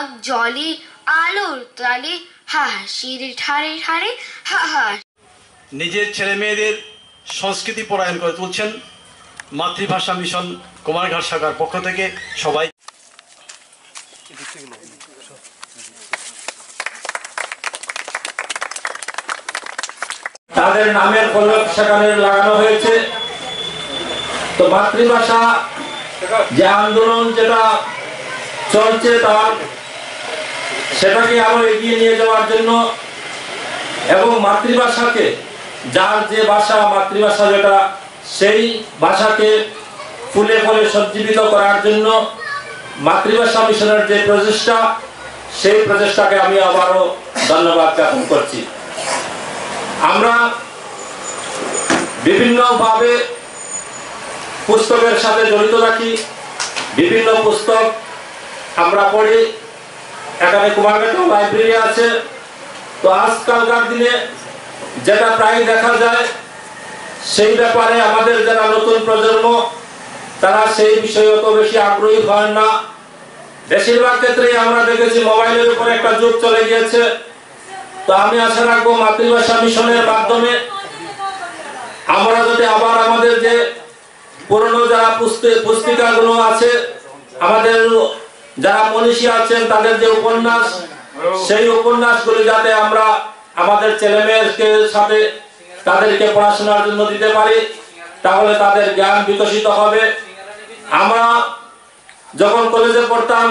বাঘ জলে আলোর তালে হাসির ঠারে ঠারে হা। নিজের ছেলে মেয়েদের সংস্কৃতি পরায়ণ করে তুলছেন মাতৃভাষা মিশন কুমারঘাট শাখার পক্ষ থেকে সবাই। তাদের নামের ফলক সেখানে লাগানো হয়েছে। তো মাতৃভাষা যে আন্দোলন যেটা চলছে তার সেটাকে আরো এগিয়ে নিয়ে যাওয়ার জন্য এবং মাতৃভাষাকে যার যে ভাষা মাতৃভাষা যেটা সেই ভাষাকে ফুলে ফলে সজ্জীবিত করার জন্য মাতৃভাষা মিশনের যে প্রচেষ্টা সেই প্রচেষ্টাকে আমি আবারও ধন্যবাদ জ্ঞাপন করছি। আমরা বিভিন্নভাবে পুস্তকের সাথে জড়িত থাকি, বিভিন্ন পুস্তক আমরা পড়ি। এখানে কুমারঘাট লাইব্রেরি আছে। তো আজকালকার দিনে যেটা প্রায় দেখা যায় সেই ব্যাপারে আমাদের যারা নতুন প্রজন্ম তারা সেই বিষয়ে অত বেশি আগ্রহী হয় না। বেশিরভাগ ক্ষেত্রেই আমরা দেখেছি মোবাইলের উপর একটা যুগ চলে গিয়েছে। তো আমি আশা রাখবো মাতৃভাষা মিশনের মাধ্যমে আমরা যদি আবার আমাদের যে পুরনো যারা পুস্তিকাগুলো আছে, আমাদের যারা মনীষী আছেন তাদের যে উপন্যাস, সেই উপন্যাসগুলি যাতে আমরা আমাদের ছেলে মেয়েকে সাথে তাদেরকে পড়াশোনার জন্য দিতে পারি, তাহলে তাদের জ্ঞান বিকশিত হবে। আমরা যখন কলেজে পড়তাম